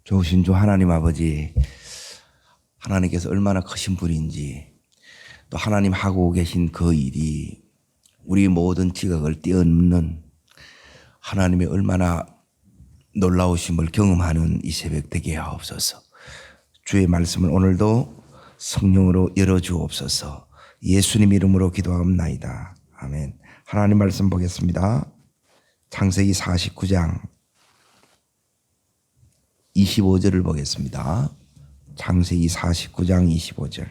좋으신 주 하나님 아버지, 하나님께서 얼마나 크신 분인지, 또 하나님 하고 계신 그 일이 우리 모든 지각을 뛰어넘는 하나님의 얼마나 놀라우심을 경험하는 이 새벽 되게 하옵소서. 주의 말씀을 오늘도 성령으로 열어주옵소서. 예수님 이름으로 기도하옵나이다. 아멘. 하나님 말씀 보겠습니다. 창세기 49장 25절을 보겠습니다. 창세기 49장 25절.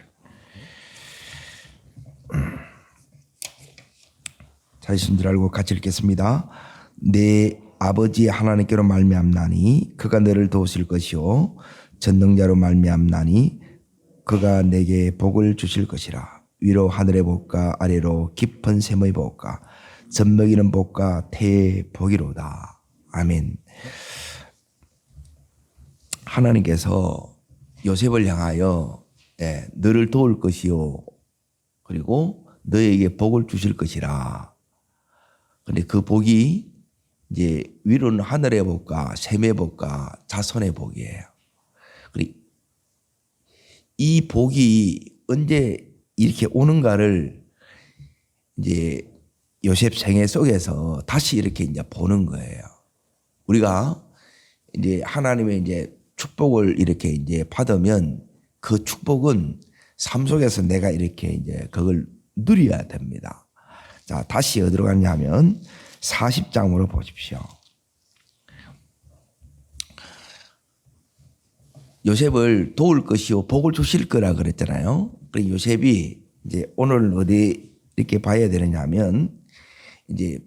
자신 줄 알고 같이 읽겠습니다. 내 아버지 하나님께로 말미암나니 그가 너를 도우실 것이요 전능자로 말미암나니 그가 내게 복을 주실 것이라. 위로 하늘의 복과 아래로 깊은 샘의 복과 젖먹이는 복과 태의 복이로다. 아멘. 하나님께서 요셉을 향하여 너를 도울 것이요 그리고 너에게 복을 주실 것이라. 근데 그 복이 이제 위로는 하늘의 복과 샘의 복과 자손의 복이에요. 그리고 이 복이 언제 이렇게 오는가를 이제 요셉 생애 속에서 다시 이렇게 이제 보는 거예요. 우리가 이제 하나님의 이제 축복을 이렇게 이제 받으면 그 축복은 삶 속에서 내가 이렇게 이제 그걸 누려야 됩니다. 자, 다시 어디로 갔냐면 40장으로 보십시오. 요셉을 도울 것이요 복을 주실 거라 그랬잖아요. 그래서 요셉이 이제 오늘 어디 이렇게 봐야 되느냐면 이제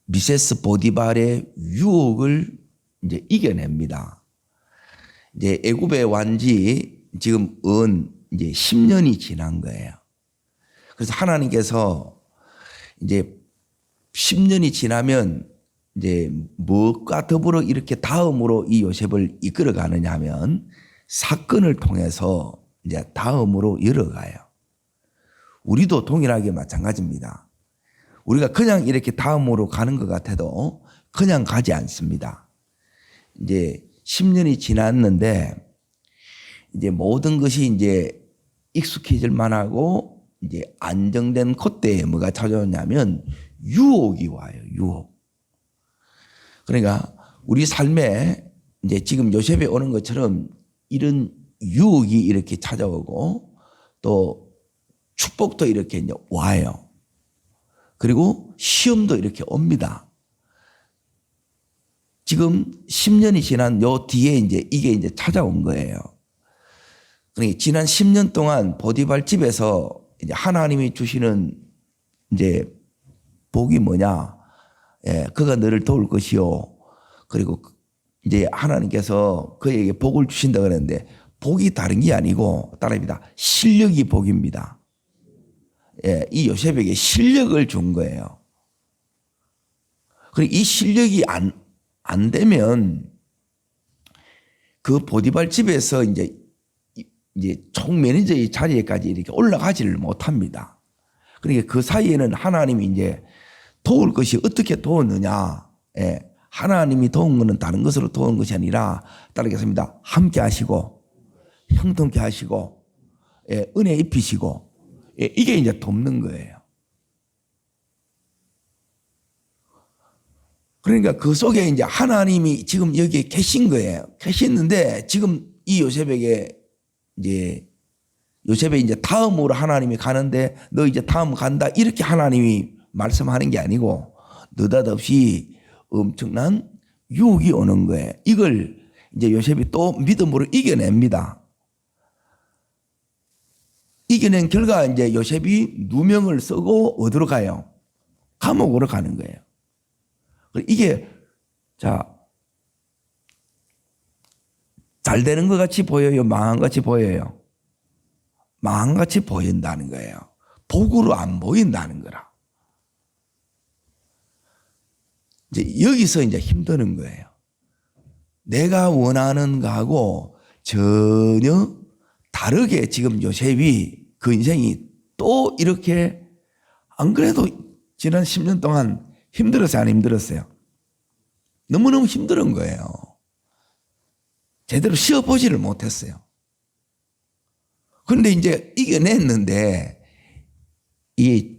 미세스 보디발의 유혹을 이제 이겨냅니다. 이제 애굽에 완지 지금 이제 10년이 지난 거예요. 그래서 하나님께서 이제 10년이 지나면 이제 무엇과 더불어 이렇게 다음으로 이 요셉을 이끌어 가느냐 하면 사건을 통해서 이제 다음으로 열어가요. 우리도 동일하게 마찬가지입니다. 우리가 그냥 이렇게 다음으로 가는 것 같아도 그냥 가지 않습니다. 이제 10년이 지났는데 이제 모든 것이 이제 익숙해질 만하고 이제 안정된 콧대에 뭐가 찾아오냐면 유혹이 와요. 유혹. 그러니까 우리 삶에 이제 지금 요셉에 오는 것처럼 이런 유혹이 이렇게 찾아오고 또 축복도 이렇게 이제 와요. 그리고 시험도 이렇게 옵니다. 지금 10년이 지난 요 뒤에 이제 이게 이제 찾아온 거예요. 그러니까 지난 10년 동안 보디발 집에서 이제 하나님이 주시는 이제 복이 뭐냐? 그가 너를 도울 것이요. 그리고 이제 하나님께서 그에게 복을 주신다 그랬는데 복이 다른 게 아니고 따라합니다. 실력이 복입니다. 이 요셉에게 실력을 준 거예요. 그리고 이 실력이 안 되면 그 보디발 집에서 이제 총 매니저의 자리에까지 이렇게 올라가지를 못합니다. 그러니까 그 사이에는 하나님이 이제 도울 것이 어떻게 도웠느냐. 하나님이 도운 것은 다른 것으로 도운 것이 아니라 따르겠습니다. 함께 하시고 형통케 하시고 은혜 입히시고 이게 이제 돕는 거예요. 그러니까 그 속에 이제 하나님이 지금 여기에 계신 거예요. 계시는데 지금 이 요셉에게 이제 요셉이 이제 다음으로 하나님이 가는데 너 이제 다음 간다 이렇게 하나님이 말씀하는 게 아니고 느닷없이 엄청난 유혹이 오는 거예요. 이걸 이제 요셉이 또 믿음으로 이겨냅니다. 이겨낸 결과 이제 요셉이 누명을 쓰고 어디로 가요? 감옥으로 가는 거예요. 이게 잘 되는 것 같이 보여요? 망한 것 같이 보여요? 망한 것 같이 보인다는 거예요. 복으로 안 보인다는 거라. 이제 여기서 이제 힘드는 거예요. 내가 원하는 거하고 전혀 다르게 지금 요셉이 그 인생이 또 이렇게 안 그래도 지난 10년 동안 힘들었어요? 안 힘들었어요? 너무너무 힘든 거예요. 제대로 쉬어보지를 못했어요. 그런데 이제 이겨냈는데 이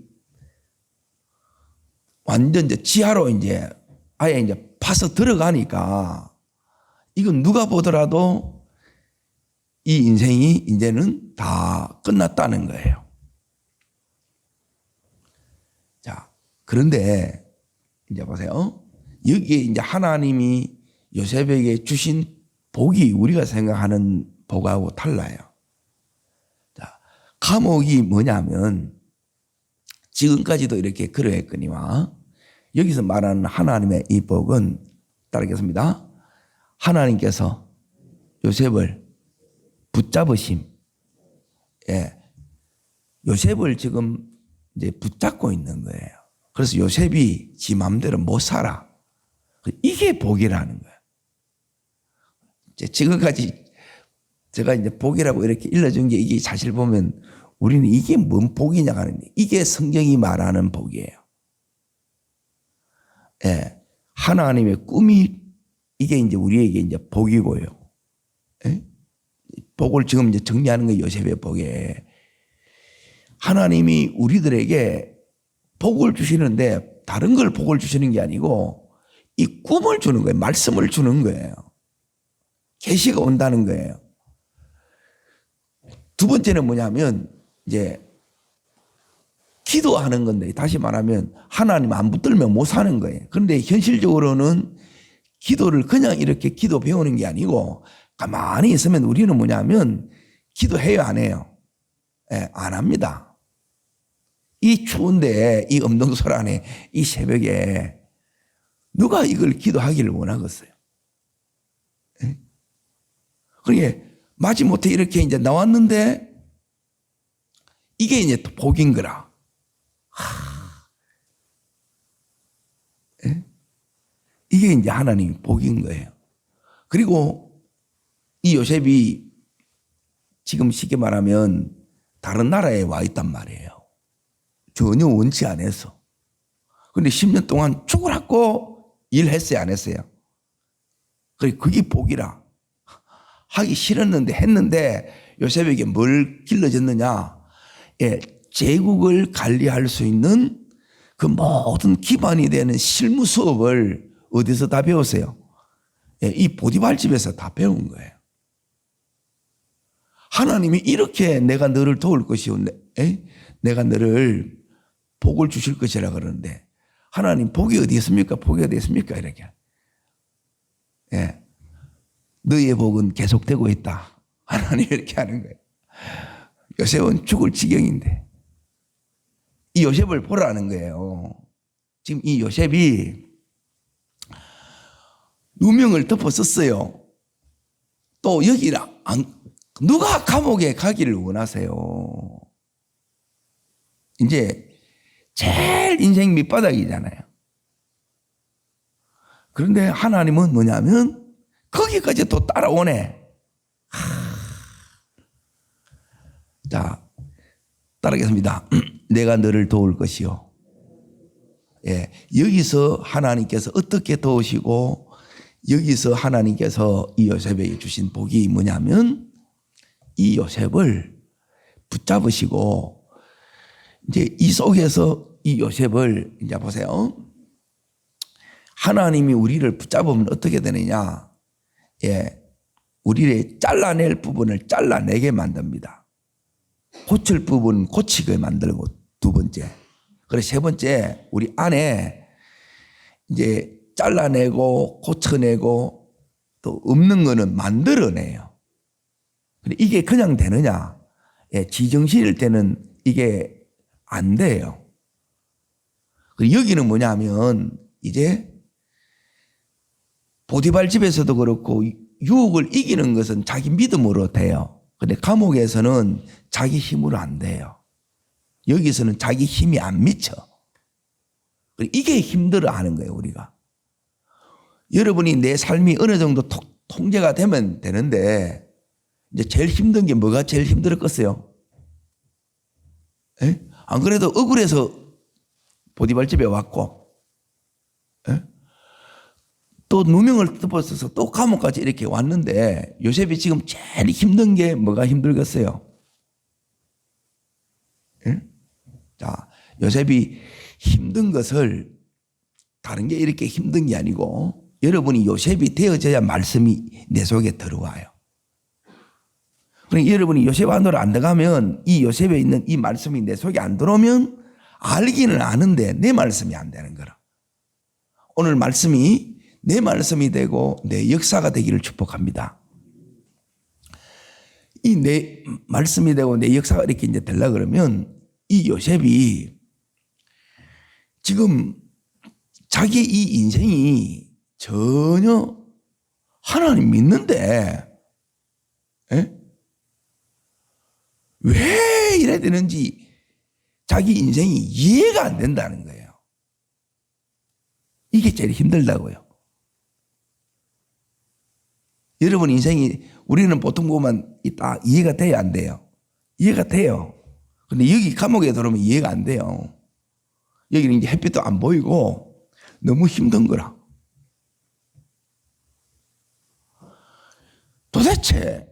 완전 이제 지하로 이제 아예 이제 파서 들어가니까 이건 누가 보더라도 이 인생이 이제는 다 끝났다는 거예요. 자, 그런데 이제 보세요. 여기에 이제 하나님이 요셉에게 주신 복이 우리가 생각하는 복하고 달라요. 자, 감옥이 뭐냐면 지금까지도 이렇게 그러했거니와 여기서 말하는 하나님의 이 복은 따르겠습니다. 하나님께서 요셉을 붙잡으심. 예. 요셉을 지금 이제 붙잡고 있는 거예요. 그래서 요셉이 지 마음대로 못 살아. 이게 복이라는 거예요. 지금까지 제가 이제 복이라고 이렇게 일러준 게 이게 사실 보면 우리는 이게 뭔 복이냐 하는데 이게 성경이 말하는 복이에요. 예. 하나님의 꿈이 이게 이제 우리에게 이제 복이고요. 예? 복을 지금 이제 정리하는 게 요셉의 복에 하나님이 우리들에게 복을 주시는데 다른 걸 복을 주시는 게 아니고 이 꿈을 주는 거예요. 말씀을 주는 거예요. 계시가 온다는 거예요. 두 번째는 뭐냐면 이제 기도하는 건데 다시 말하면 하나님 안 붙들면 못 사는 거예요. 그런데 현실적으로는 기도를 그냥 이렇게 기도 배우는 게 아니고 가만히 있으면 우리는 뭐냐면 기도해요 안 해요? 예, 안 합니다. 이 추운데 이 엄동설안에 이 새벽에 누가 이걸 기도하기를 원하겠어요? 예? 그러니까 마지못해 이렇게 이제 나왔는데 이게 이제 또 복인 거라. 예? 이게 이제 하나님 복인 거예요. 그리고 이 요셉이 지금 쉽게 말하면 다른 나라에 와 있단 말이에요. 전혀 원치 않아서. 그런데 10년 동안 죽으라고 일했어요, 안 했어요? 그게 복이라. 하기 싫었는데 했는데 요셉에게 뭘 길러졌느냐? 예, 제국을 관리할 수 있는 그 모든 기반이 되는 실무 수업을 어디서 다 배웠어요? 예, 이 보디발 집에서 다 배운 거예요. 하나님이 이렇게 내가 너를 도울 것이요, 내가 너를 복을 주실 것이라 그러는데 하나님 복이 어디 있습니까? 복이 어디 있습니까? 이렇게. 예, 너의 복은 계속되고 있다. 하나님 이렇게 하는 거예요. 요셉은 죽을 지경인데 이 요셉을 보라는 거예요. 지금 이 요셉이 누명을 덮었었어요. 또 여기라 누가 감옥에 가기를 원하세요? 이제 제일 인생 밑바닥이잖아요. 그런데 하나님은 뭐냐면 거기까지 또 따라오네. 자, 따르겠습니다. 내가 너를 도울 것이요. 예, 여기서 하나님께서 어떻게 도우시고 여기서 하나님께서 이 요셉에게 주신 복이 뭐냐면 이 요셉을 붙잡으시고 이제 이 속에서 이 요셉을 이제 보세요. 하나님이 우리를 붙잡으면 어떻게 되느냐? 예, 우리를 잘라낼 부분을 잘라내게 만듭니다. 고칠 부분은 고치게 만들고 두 번째. 그래서 세 번째 우리 안에 이제 잘라내고 고쳐내고 또 없는 거는 만들어내요. 근데 이게 그냥 되느냐? 예, 지정신일 때는 이게 안 돼요. 그리고 여기는 뭐냐면 이제 보디발 집에서도 그렇고 유혹을 이기는 것은 자기 믿음으로 돼요. 근데 감옥에서는 자기 힘으로 안 돼요. 여기서는 자기 힘이 안 미쳐. 이게 힘들어 하는 거예요, 우리가. 여러분이 내 삶이 어느 정도 통제가 되면 되는데 이제 제일 힘든 게 뭐가 제일 힘들었겠어요? 에? 안 그래도 억울해서 보디발 집에 왔고, 에? 또 누명을 덮어서서 또 감옥까지 이렇게 왔는데 요셉이 지금 제일 힘든 게 뭐가 힘들겠어요? 예? 자, 요셉이 힘든 것을 다른 게 이렇게 힘든 게 아니고 여러분이 요셉이 되어져야 말씀이 내 속에 들어와요. 그러니까 여러분이 요셉 안으로 안 들어가면 이 요셉에 있는 이 말씀이 내 속에 안 들어오면 알기는 아는데 내 말씀이 안 되는 거라. 오늘 말씀이 내 말씀이 되고 내 역사가 되기를 축복합니다. 이 내 말씀이 되고 내 역사가 이렇게 이제 되려 그러면 이 요셉이 지금 자기 이 인생이 전혀 하나님 믿는데 왜 이래야 되는지 자기 인생이 이해가 안 된다는 거예요. 이게 제일 힘들다고요. 여러분 인생이 우리는 보통 보면 딱 이해가 돼요, 안 돼요? 이해가 돼요. 근데 여기 감옥에 들어오면 이해가 안 돼요. 여기는 이제 햇빛도 안 보이고 너무 힘든 거라. 도대체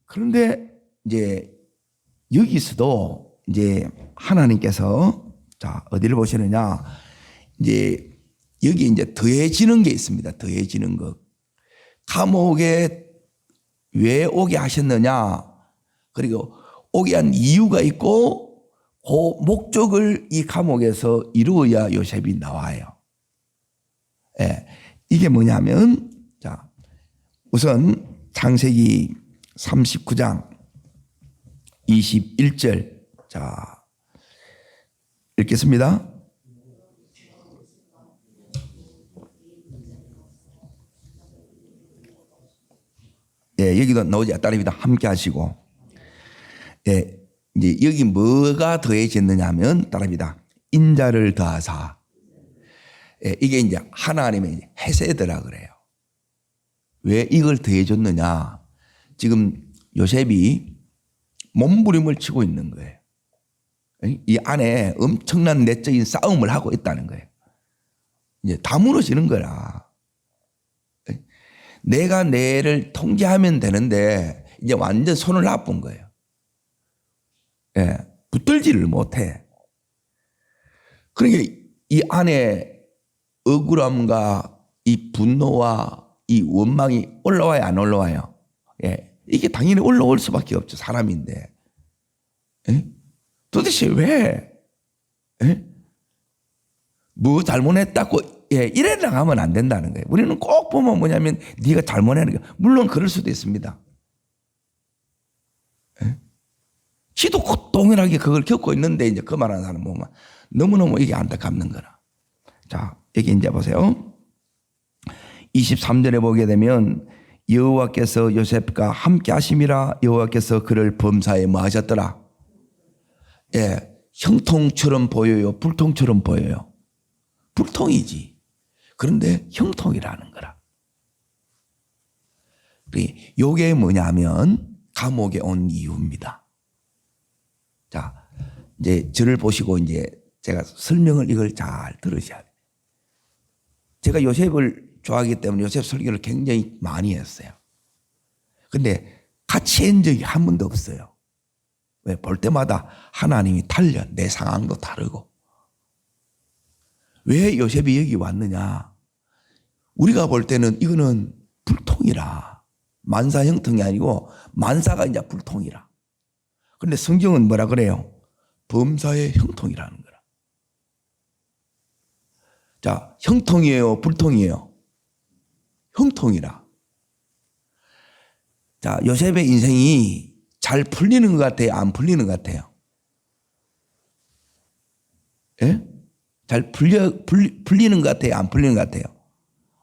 그런데 이제 여기서도 이제 하나님께서 자 어디를 보시느냐 이제 여기 이제 더해지는 게 있습니다. 더해지는 것. 감옥에 왜 오게 하셨느냐 그리고 오게 한 이유가 있고 그 목적을 이 감옥에서 이루어야 요셉이 나와요. 예, 이게 뭐냐면 자 우선 창세기 39장 21절 자 읽겠습니다. 예, 여기도 나오지 따릅니다. 함께 하시고. 예, 이제 여기 뭐가 더해졌느냐 하면 따릅니다. 인자를 더하사. 예, 이게 이제 하나님의 헤세드라 그래요. 왜 이걸 더해줬느냐. 지금 요셉이 몸부림을 치고 있는 거예요. 이 안에 엄청난 내적인 싸움을 하고 있다는 거예요. 이제 다 무너지는 거라. 내가 내를 통제하면 되는데 이제 완전 손을 놔쁜 거예요. 예, 붙들지를 못해. 그러니까 이 안에 억울함과 이 분노와 이 원망이 올라와요, 안 올라와요? 예, 이게 당연히 올라올 수밖에 없죠. 사람인데. 예? 도대체 왜? 예? 뭐 잘못했다고 예, 이래 나가면 안 된다는 거예요. 우리는 꼭 보면 뭐냐면 네가 잘못하는 거 물론 그럴 수도 있습니다. 예? 지도 동일하게 그걸 겪고 있는데 이제 그 말하는 사람 보면 너무너무 이게 안타깝는 거라. 자, 여기 이제 보세요. 23절에 보게 되면 여호와께서 요셉과 함께 하심이라 여호와께서 그를 범사에 뭐 하셨더라? 예, 형통처럼 보여요? 불통처럼 보여요? 불통이지. 그런데 형통이라는 거라. 이게 뭐냐면 감옥에 온 이유입니다. 자, 이제 저를 보시고 이제 제가 설명을 이걸 잘 들으셔야 돼요. 제가 요셉을 좋아하기 때문에 요셉 설교를 굉장히 많이 했어요. 근데 같이 한 적이 한 번도 없어요. 왜? 볼 때마다 하나님이 달려. 내 상황도 다르고. 왜 요셉이 여기 왔느냐? 우리가 볼 때는 이거는 불통이라. 만사 형통이 아니고 만사가 이제 불통이라. 그런데 성경은 뭐라 그래요? 범사의 형통이라는 거라. 자, 형통이에요? 불통이에요? 형통이라. 자, 요셉의 인생이 잘 풀리는 것 같아요? 안 풀리는 것 같아요? 예? 잘 풀리는 것 같아요? 안 풀리는 것 같아요?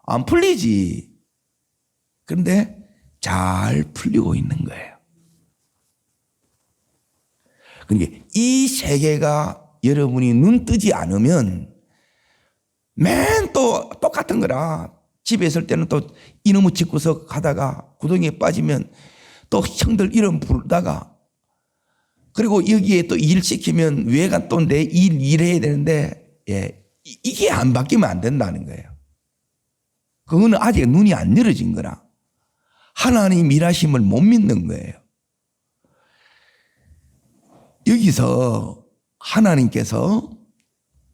안 풀리지. 그런데 잘 풀리고 있는 거예요. 그러니까 이 세계가 여러분이 눈 뜨지 않으면 맨 또 똑같은 거라. 집에 있을 때는 또 이놈의 집구석 가다가 구덩이에 빠지면 또 형들 이름 부르다가 그리고 여기에 또 일 시키면 위에가 또 내 일해야 되는데 예, 이게 안 바뀌면 안 된다는 거예요. 그거는 아직 눈이 안 열어진 거라. 하나님 일하심을 못 믿는 거예요. 여기서 하나님께서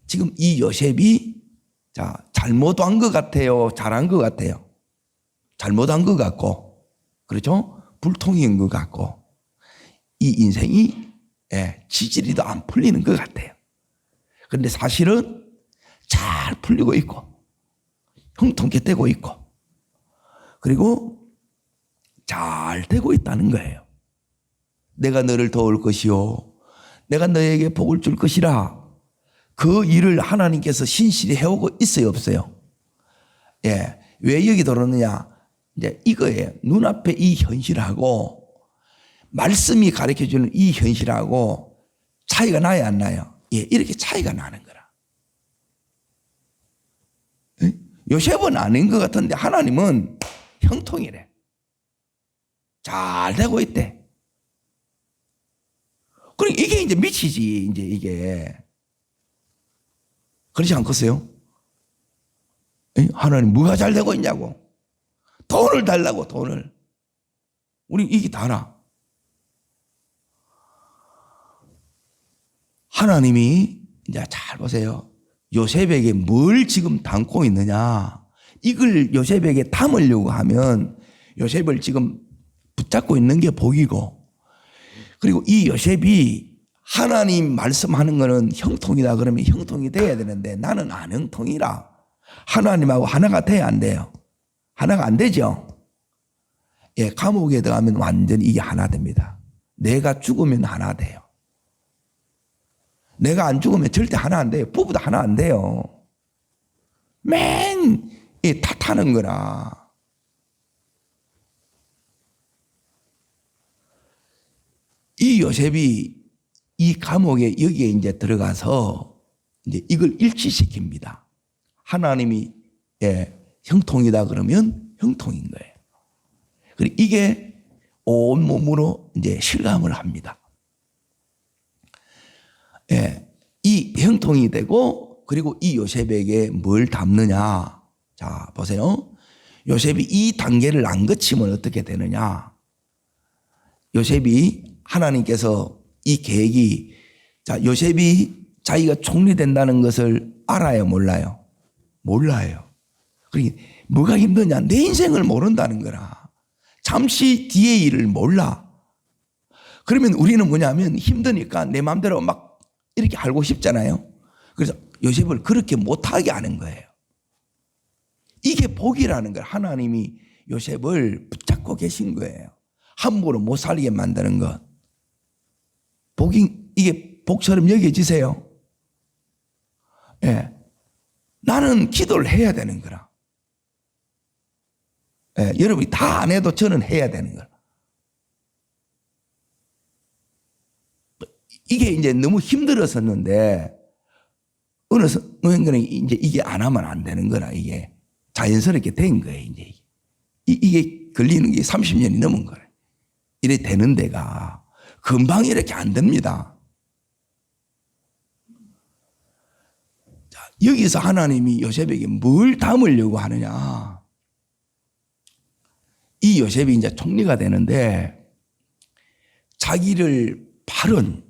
지금 이 요셉이 잘못한 것 같아요? 잘한 것 같아요? 잘못한 것 같고, 그렇죠? 불통인 것 같고, 이 인생이 지지리도 안 풀리는 것 같아요. 그런데 사실은 잘 풀리고 있고, 형통케 되고 있고, 그리고 잘 되고 있다는 거예요. 내가 너를 도울 것이요, 내가 너에게 복을 줄 것이라. 그 일을 하나님께서 신실히 해오고 있어요, 없어요? 왜 여기 들어오느냐? 이제 이거예요. 눈앞에 이 현실하고 말씀이 가르쳐주는 이 현실하고 차이가 나야 안 나요? 이렇게 차이가 나는 거라. 요셉은 아닌 것 같은데 하나님은 형통이래. 잘 되고 있대. 그럼 이게 이제 미치지, 이제 이게. 그렇지 않겠어요? 하나님 뭐가 잘 되고 있냐고. 돈을 달라고, 돈을. 우리 이게 다라. 하나님이 이제 잘 보세요. 요셉에게 뭘 지금 담고 있느냐. 이걸 요셉에게 담으려고 하면 요셉을 지금 붙잡고 있는 게 복이고, 그리고 이 요셉이 하나님 말씀하는 거는 형통이다 그러면 형통이 돼야 되는데 나는 안 형통이라. 하나님하고 하나가 돼야 안 돼요. 하나가 안 되죠. 감옥에 들어가면 완전히 이게 하나 됩니다. 내가 죽으면 하나 돼요. 내가 안 죽으면 절대 하나 안 돼요. 부부도 하나 안 돼요. 맨 탓하는 거라. 이 요셉이 이 감옥에 여기에 이제 들어가서 이제 이걸 일치시킵니다. 하나님이 형통이다 그러면 형통인 거예요. 그리고 이게 온 몸으로 이제 실감을 합니다. 이 형통이 되고, 그리고 이 요셉에게 뭘 담느냐. 자, 보세요. 요셉이 이 단계를 안 거치면 어떻게 되느냐. 요셉이 하나님께서 이 계획이, 요셉이 자기가 총리 된다는 것을 알아요, 몰라요? 몰라요. 그러니까 뭐가 힘드냐? 내 인생을 모른다는 거라. 잠시 뒤의 일을 몰라. 그러면 우리는 뭐냐면 힘드니까 내 마음대로 막 이렇게 알고 싶잖아요. 그래서 요셉을 그렇게 못하게 하는 거예요. 이게 복이라는 걸 하나님이 요셉을 붙잡고 계신 거예요. 함부로 못 살게 만드는 것. 복이, 이게 복처럼 여겨지세요. 나는 기도를 해야 되는 거라. 여러분이 다 안 해도 저는 해야 되는 거라. 이게 이제 너무 힘들었었는데 어느 순간에 이제 이게 안 하면 안 되는 거라. 이게 자연스럽게 된 거예요. 이제 이게 걸리는 게 30년이 넘은 거예요. 이래 되는 데가 금방 이렇게 안 됩니다. 자, 여기서 하나님이 요셉에게 뭘 담으려고 하느냐. 이 요셉이 이제 총리가 되는데 자기를 팔은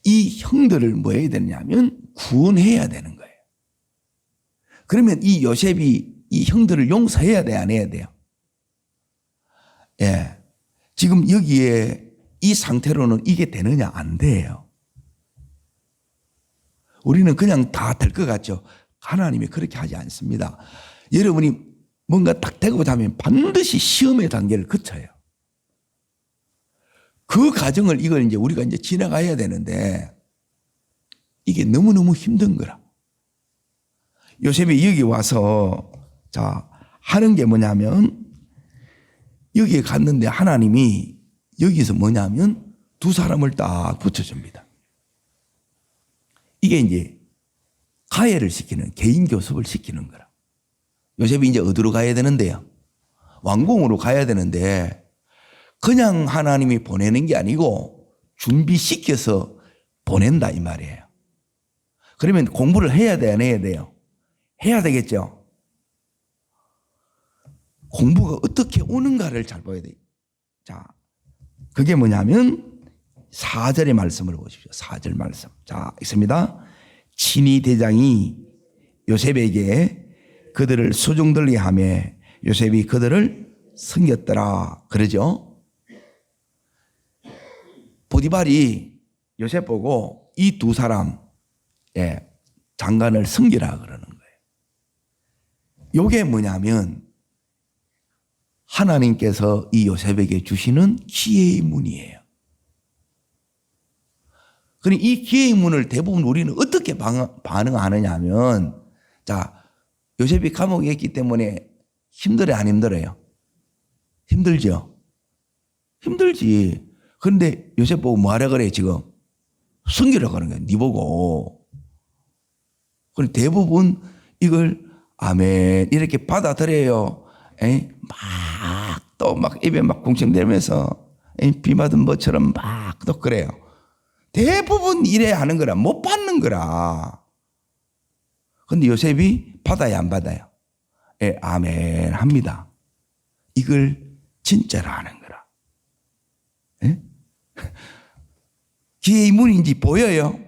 이 형들을 뭐 해야 되냐면 구원해야 되는 거예요. 그러면 이 요셉이 이 형들을 용서해야 돼, 안 해야 돼요? 지금 여기에 이 상태로는 이게 되느냐? 안 돼요. 우리는 그냥 다 될 것 같죠. 하나님이 그렇게 하지 않습니다. 여러분이 뭔가 딱 되고자 하면 반드시 시험의 단계를 거쳐요. 그 과정을 이걸 이제 우리가 이제 지나가야 되는데 이게 너무너무 힘든 거라. 요셉이 여기 와서 하는 게 뭐냐면 여기에 갔는데 하나님이 여기서 뭐냐면 두 사람을 딱 붙여줍니다. 이게 이제 가해를 시키는, 개인 교섭을 시키는 거라. 요셉이 이제 어디로 가야 되는데요? 왕궁으로 가야 되는데 그냥 하나님이 보내는 게 아니고 준비시켜서 보낸다 이 말이에요. 그러면 공부를 해야 돼, 안 해야 돼요? 해야 되겠죠. 공부가 어떻게 오는가를 잘 봐야 돼요. 자, 그게 뭐냐면 4절의 말씀을 보십시오. 4절 말씀. 자, 있습니다. 친위 대장이 요셉에게 그들을 수종들게 하며 요셉이 그들을 섬겼더라. 그러죠? 보디발이 요셉 보고 이 두 사람 장관을 섬기라 그러는 거예요. 이게 뭐냐면 하나님께서 이 요셉에게 주시는 기회의 문이에요. 그러니 이 기회의 문을 대부분 우리는 어떻게 반응하느냐 하면, 자, 요셉이 감옥에 있기 때문에 힘들어요, 안 힘들어요? 힘들죠? 힘들지. 그런데 요셉 보고 뭐 하라 그래, 지금? 숨기라고 하는 거야, 네 보고. 그럼 대부분 이걸 아멘 이렇게 받아들여요. 막 입에 막 궁청대면서 비 맞은 것처럼 막 또 그래요. 대부분 이래야 하는 거라, 못 받는 거라. 근데 요셉이 받아야 안 받아요? 아멘 합니다. 이걸 진짜로 하는 거라. 기회의 문인지 보여요?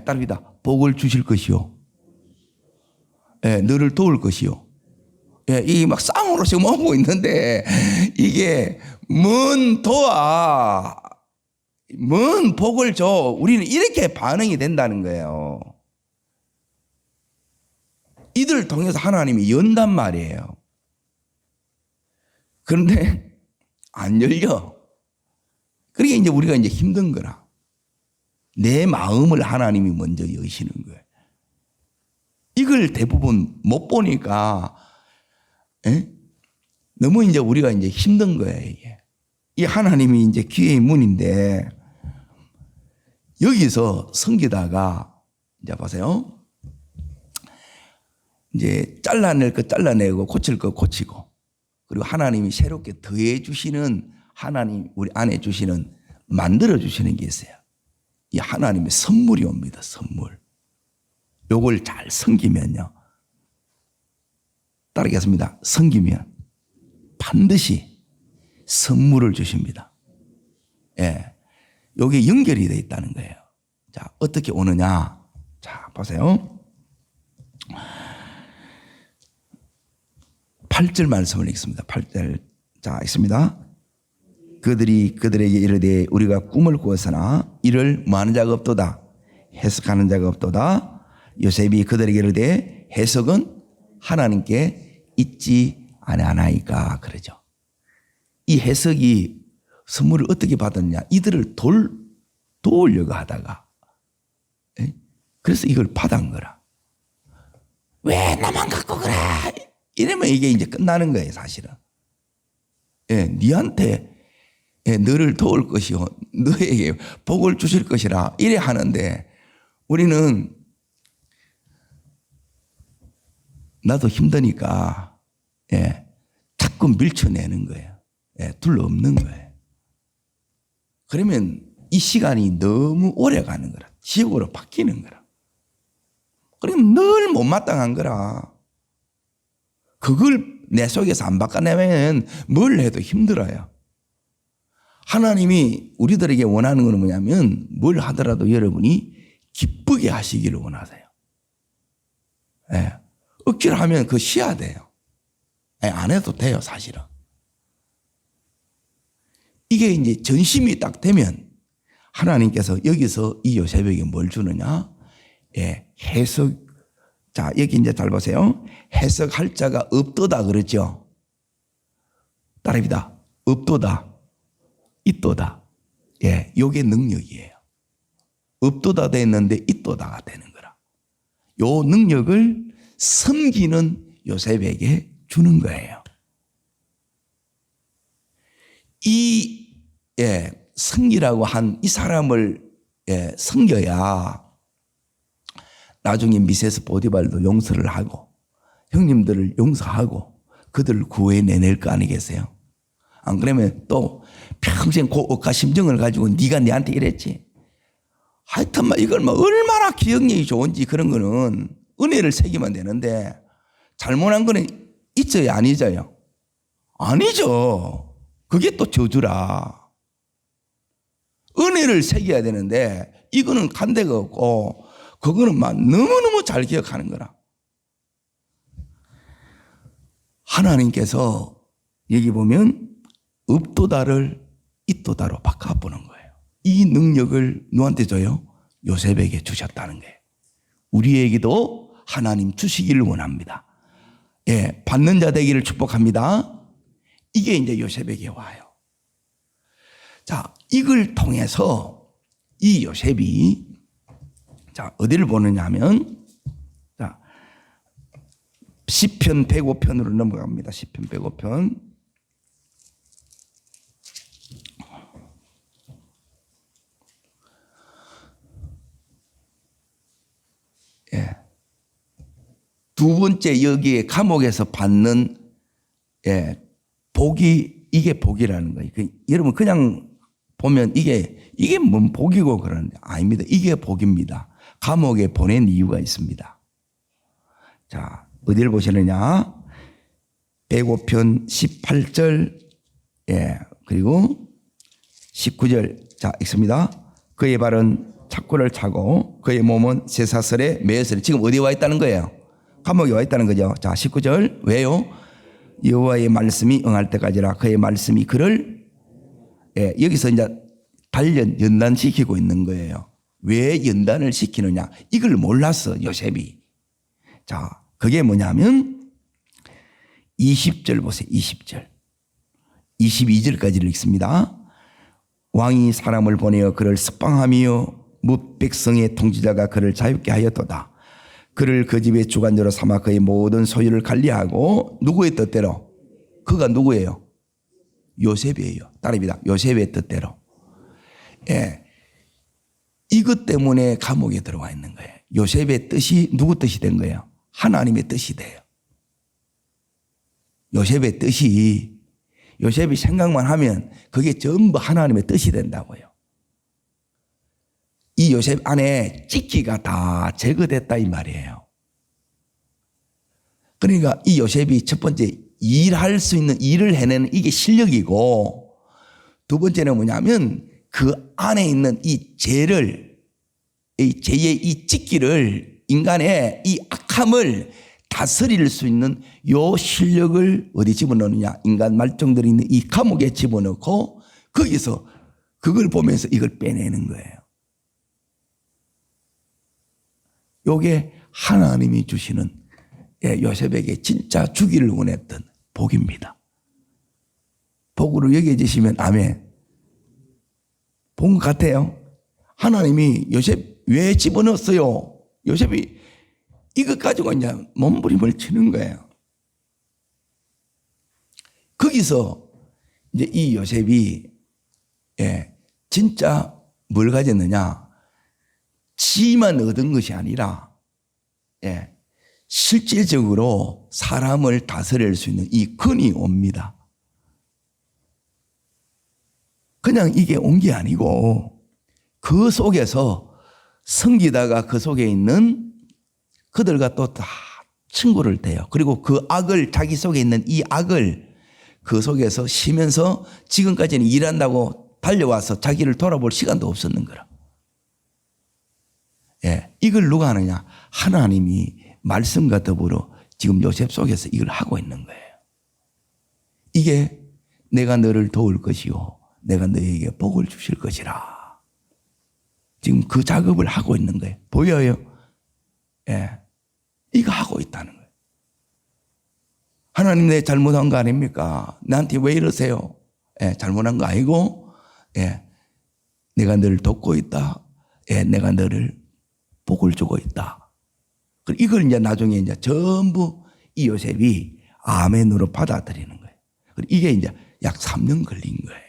따릅니다. 복을 주실 것이요. 너를 도울 것이요. 이 막 쌍으로 지금 오고 있는데 이게 뭔 도와, 뭔 복을 줘. 우리는 이렇게 반응이 된다는 거예요. 이들을 통해서 하나님이 연단 말이에요. 그런데 안 열려. 그러니까 이제 우리가 이제 힘든 거라. 내 마음을 하나님이 먼저 여시는 거예요. 이걸 대부분 못 보니까 너무 이제 우리가 이제 힘든 거예요, 이게. 이 하나님이 이제 기회의 문인데 여기서 섬기다가 이제 보세요. 이제 잘라낼 거 잘라내고 고칠 거 고치고, 그리고 하나님이 새롭게 더해 주시는, 하나님 우리 안에 주시는, 만들어 주시는 게 있어요. 이 하나님의 선물이 옵니다. 선물. 요걸 잘 섬기면요. 따르겠습니다. 섬기면 반드시 선물을 주십니다. 요게 연결이 되어 있다는 거예요. 자, 어떻게 오느냐? 자, 보세요. 8절 말씀을 읽습니다. 8절. 자, 있습니다. 그들이 그들에게 이르되 우리가 꿈을 꾸었으나 이를 뭐하는 자가 없도다. 해석하는 자가 없도다. 요셉이 그들에게 이르되 해석은 하나님께 있지 아니하나이까 그러죠. 이 해석이 선물을 어떻게 받았냐? 이들을 도우려고 하다가 그래서 이걸 받은 거라. 왜 나만 갖고 그래? 이러면 이게 이제 끝나는 거예요, 사실은. 니한테 너를 도울 것이요, 너에게 복을 주실 것이라 이래 하는데 우리는 나도 힘드니까 자꾸 밀쳐내는 거예요. 둘러엎는 거예요. 그러면 이 시간이 너무 오래 가는 거라. 지옥으로 바뀌는 거라. 그러면 늘 못마땅한 거라. 그걸 내 속에서 안 바꿔내면 뭘 해도 힘들어요. 하나님이 우리들에게 원하는 건 뭐냐면 뭘 하더라도 여러분이 기쁘게 하시기를 원하세요. 억지로 하면 그거 쉬어야 돼요. 안 해도 돼요, 사실은. 이게 이제 전심이 딱 되면 하나님께서 여기서 이 요셉에게 뭘 주느냐? 해석. 자, 여기 이제 잘 보세요. 해석할 자가 없도다 그랬죠. 따릅니다. 없도다. 있도다. 요게 능력이에요. 없도다 됐는데 있도다가 되는 거라. 요 능력을 섬기는 요셉에게 주는 거예요. 이 섬기라고 한 이 사람을 섬겨야 나중에 미세스 보디발도 용서를 하고 형님들을 용서하고 그들을 구해내낼 거 아니겠어요? 안 그러면 또 평생 그 억하 심정을 가지고 네가 내한테 이랬지. 하여튼 이걸 얼마나 기억력이 좋은지 그런 거는 은혜를 새기면 되는데 잘못한 거는 있어요, 아니죠요? 아니죠. 그게 또 저주라. 은혜를 새겨야 되는데 이거는 간 데가 없고 그거는 막 너무너무 잘 기억하는 거라. 하나님께서 여기 보면 없도다를 있도다로 바꿔보는 거예요. 이 능력을 누구한테 줘요? 요셉에게 주셨다는 거예요. 우리에게도 하나님 주시기를 원합니다. 예, 받는 자 되기를 축복합니다. 이게 이제 요셉에게 와요. 자, 이걸 통해서 이 요셉이 자, 어디를 보느냐 하면 자, 시편 105편으로 넘어갑니다. 시편 105편. 예. 두 번째 여기에 감옥에서 받는 복이 이게 복이라는 거예요. 여러분 그냥 보면 이게 뭔 복이고 그러는데 아닙니다. 이게 복입니다. 감옥에 보낸 이유가 있습니다. 자, 어디를 보시느냐? 105편 18절 그리고 19절 자 읽습니다. 그의 발은 착고를 차고 그의 몸은 쇠사슬에 매였으리. 지금 어디에 와 있다는 거예요? 감옥에 와 있다는 거죠. 자 19절 왜요? 여호와의 말씀이 응할 때까지라. 그의 말씀이 그를 여기서 이제 연단시키고 있는 거예요. 왜 연단을 시키느냐? 이걸 몰랐어 요셉이. 자 그게 뭐냐면 20절 보세요. 20절 22절까지를 읽습니다. 왕이 사람을 보내어 그를 석방하며 뭇 백성의 통치자가 그를 자유케 하였도다. 그를 그 집의 주관자로 삼아 그의 모든 소유를 관리하고 누구의 뜻대로? 그가 누구예요? 요셉이에요. 따릅니다. 요셉의 뜻대로. 예, 이것 때문에 감옥에 들어와 있는 거예요. 요셉의 뜻이 누구 뜻이 된 거예요? 하나님의 뜻이 돼요. 요셉의 뜻이 요셉이 생각만 하면 그게 전부 하나님의 뜻이 된다고요. 이 요셉 안에 찢기가 다 제거됐다 이 말이에요. 그러니까 이 요셉이 첫 번째 일할 수 있는 일을 해내는 이게 실력이고 두 번째는 뭐냐면 그 안에 있는 이 죄의 이 찢기를 인간의 이 악함을 다스릴 수 있는 요 실력을 어디 집어넣느냐? 인간 말종들이 있는 이 감옥에 집어넣고 거기서 그걸 보면서 이걸 빼내는 거예요. 요게 하나님이 주시는 요셉에게 진짜 주기를 원했던 복입니다. 복으로 여겨지시면 아멘. 본 것 같아요. 하나님이 요셉 왜 집어넣었어요? 요셉이 이것 가지고 이제 몸부림을 치는 거예요. 거기서 이제 이 요셉이 진짜 뭘 가졌느냐? 지만 얻은 것이 아니라 실질적으로 사람을 다스릴 수 있는 이 근이 옵니다. 그냥 이게 온 게 아니고 그 속에서 섬기다가 그 속에 있는 그들과 또 다 친구를 돼요. 그리고 그 악을 자기 속에 있는 이 악을 그 속에서 쉬면서 지금까지는 일한다고 달려와서 자기를 돌아볼 시간도 없었는 거라. 이걸 누가 하느냐? 하나님이 말씀과 더불어 지금 요셉 속에서 이걸 하고 있는 거예요. 이게 내가 너를 도울 것이요 내가 너에게 복을 주실 것이라. 지금 그 작업을 하고 있는 거예요. 보여요? 이거 하고 있다는 거예요. 하나님 내 잘못한 거 아닙니까? 나한테 왜 이러세요? 잘못한 거 아니고 내가 너를 돕고 있다. 내가 너를 복을 주고 있다. 이걸 이제 나중에 이제 전부 이 요셉이 아멘으로 받아들이는 거예요. 이게 이제 약 3년 걸린 거예요.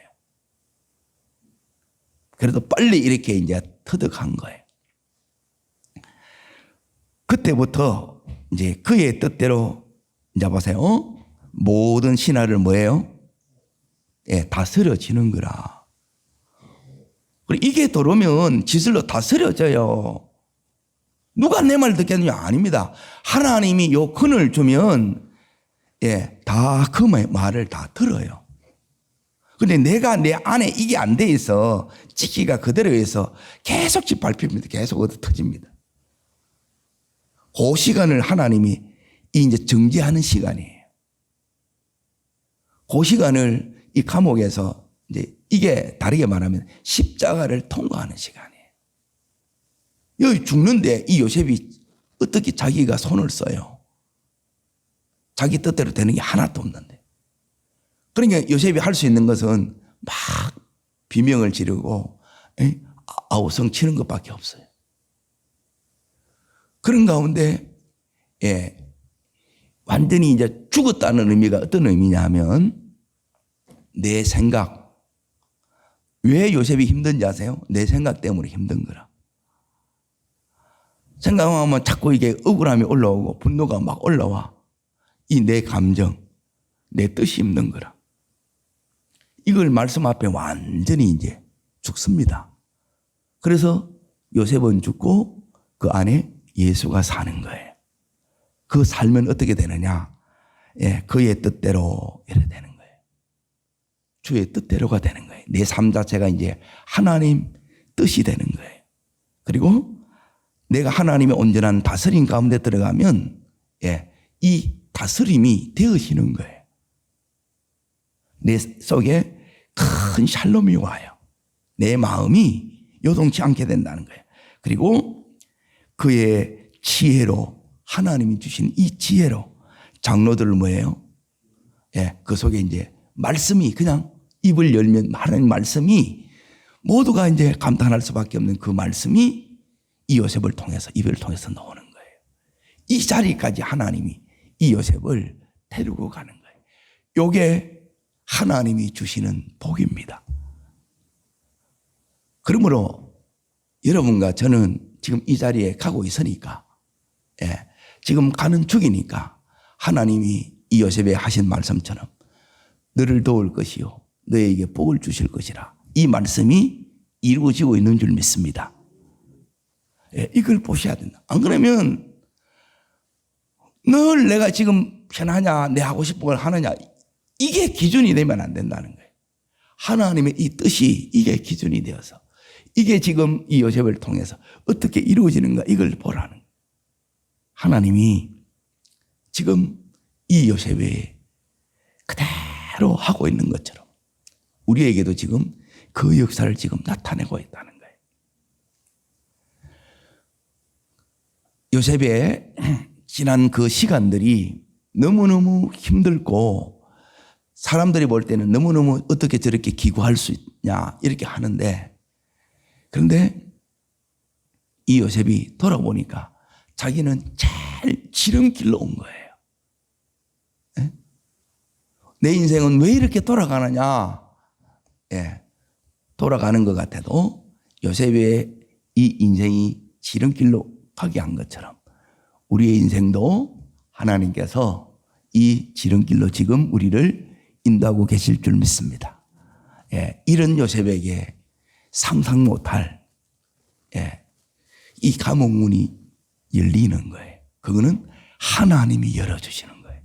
그래도 빨리 이렇게 이제 터득한 거예요. 그때부터 이제 그의 뜻대로 이제 보세요. 모든 신하를 뭐예요? 다스려지는 거라. 그리고 이게 들어오면 지슬로 다스려져요. 누가 내 말 듣겠느냐? 아닙니다. 하나님이 요 근을 주면 예, 다 그 말을 다 들어요. 근데 내가 내 안에 이게 안 돼 있어 찍기가 그대로 해서 계속 짓밟힙니다. 계속 얻어 터집니다. 그 시간을 하나님이 이제 정지하는 시간이에요. 그 시간을 이 감옥에서 이제 이게 다르게 말하면 십자가를 통과하는 시간이에요. 여기 죽는데 이 요셉이 어떻게 자기가 손을 써요? 자기 뜻대로 되는 게 하나도 없는데. 그러니까 요셉이 할 수 있는 것은 막 비명을 지르고 아우성 치는 것밖에 없어요. 그런 가운데 완전히 이제 죽었다는 의미가 어떤 의미냐면 내 생각. 왜 요셉이 힘든지 아세요? 내 생각 때문에 힘든 거라. 생각하면 자꾸 이게 억울함이 올라오고 분노가 막 올라와. 이 내 감정, 내 뜻이 힘든 거라. 이걸 말씀 앞에 완전히 이제 죽습니다. 그래서 요셉은 죽고 그 안에 예수가 사는 거예요. 그 살면 어떻게 되느냐? 그의 뜻대로 이래 되는 거예요. 주의 뜻대로가 되는 거예요. 내 삶 자체가 이제 하나님 뜻이 되는 거예요. 그리고 내가 하나님의 온전한 다스림 가운데 들어가면 이 다스림이 되어지는 거예요. 내 속에 큰 샬롬이 와요. 내 마음이 요동치 않게 된다는 거예요. 그리고 그의 지혜로 하나님이 주신 이 지혜로 장로들은 뭐예요? 그 속에 이제 말씀이 그냥 입을 열면 하나님 말씀이 모두가 이제 감탄할 수밖에 없는 그 말씀이 이 요셉을 통해서 입을 통해서 나오는 거예요. 이 자리까지 하나님이 이 요셉을 데리고 가는 거예요. 요게 하나님이 주시는 복입니다. 그러므로 여러분과 저는 지금 이 자리에 가고 있으니까 지금 가는 중이니까 하나님이 이 요셉에 하신 말씀처럼 너를 도울 것이요 너에게 복을 주실 것이라 이 말씀이 이루어지고 있는 줄 믿습니다. 이걸 보셔야 된다. 안 그러면 늘 내가 지금 편하냐 내 하고 싶은 걸 하느냐 이게 기준이 되면 안 된다는 거예요. 하나님의 이 뜻이 이게 기준이 되어서 이게 지금 이 요셉을 통해서 어떻게 이루어지는가 이걸 보라는 거예요. 하나님이 지금 이 요셉에 그대로 하고 있는 것처럼 우리에게도 지금 그 역사를 지금 나타내고 있다는 거예요. 요셉의 지난 그 시간들이 너무너무 힘들고 사람들이 볼 때는 너무너무 어떻게 저렇게 기구할 수 있냐 이렇게 하는데 그런데 이 요셉이 돌아보니까 자기는 제일 지름길로 온 거예요. 내 인생은 왜 이렇게 돌아가느냐 돌아가는 것 같아도 요셉의 이 인생이 지름길로 가게 한 것처럼 우리의 인생도 하나님께서 이 지름길로 지금 우리를 인도하고 계실 줄 믿습니다. 이런 요셉에게 상상 못할 이 감옥 문이 열리는 거예요. 그거는 하나님이 열어주시는 거예요.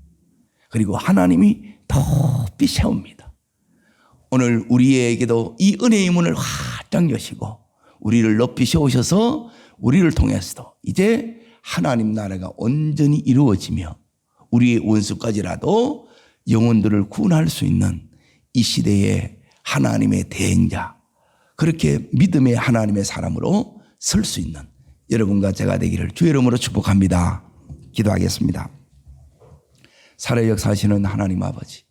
그리고 하나님이 높이 세웁니다. 오늘 우리에게도 이 은혜의 문을 활짝 여시고 우리를 높이 세우셔서 우리를 통해서도 이제 하나님 나라가 온전히 이루어지며 우리의 원수까지라도 영혼들을 구원할 수 있는 이 시대에 하나님의 대행자 그렇게 믿음의 하나님의 사람으로 설 수 있는 여러분과 제가 되기를 주의 이름으로 축복합니다. 기도하겠습니다. 살아 역사하시는 하나님 아버지,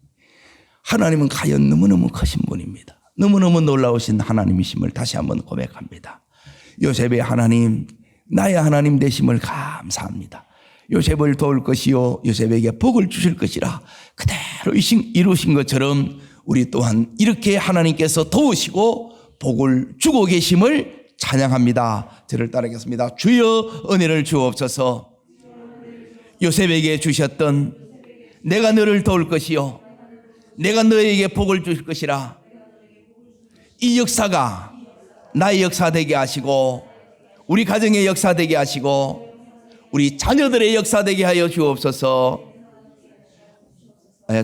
하나님은 과연 너무너무 크신 분입니다. 너무너무 놀라우신 하나님이심을 다시 한번 고백합니다. 요셉의 하나님, 나의 하나님 되심을 감사합니다. 요셉을 도울 것이요 요셉에게 복을 주실 것이라 그대로 이루신 것처럼 우리 또한 이렇게 하나님께서 도우시고 복을 주고 계심을 찬양합니다. 저를 따르겠습니다. 주여 은혜를 주옵소서. 요셉에게 주셨던 내가 너를 도울 것이요 내가 너에게 복을 주실 것이라 이 역사가 나의 역사 되게 하시고 우리 가정의 역사 되게 하시고 우리 자녀들의 역사 되게 하여 주옵소서.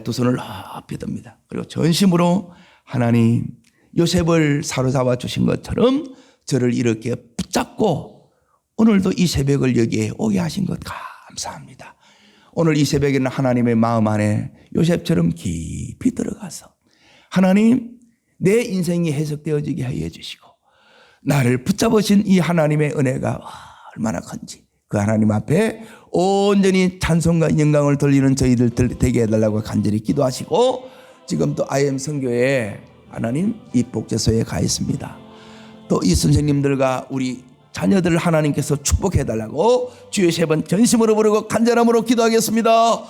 두 손을 높이 듭니다. 그리고 전심으로 하나님 요셉을 사로잡아 주신 것처럼 저를 이렇게 붙잡고 오늘도 이 새벽을 여기에 오게 하신 것 감사합니다. 오늘 이 새벽에는 하나님의 마음 안에 요셉처럼 깊이 들어가서 하나님 내 인생이 해석되어지게 하여 주시고 나를 붙잡으신 이 하나님의 은혜가 얼마나 큰지 그 하나님 앞에 온전히 찬송과 영광을 돌리는 저희들 되게 해달라고 간절히 기도하시고 지금 또 IM 선교회 하나님 입복제소에 가 있습니다. 또 이 선생님들과 우리 자녀들 하나님께서 축복해달라고 주의 세 번 전심으로 부르고 간절함으로 기도하겠습니다.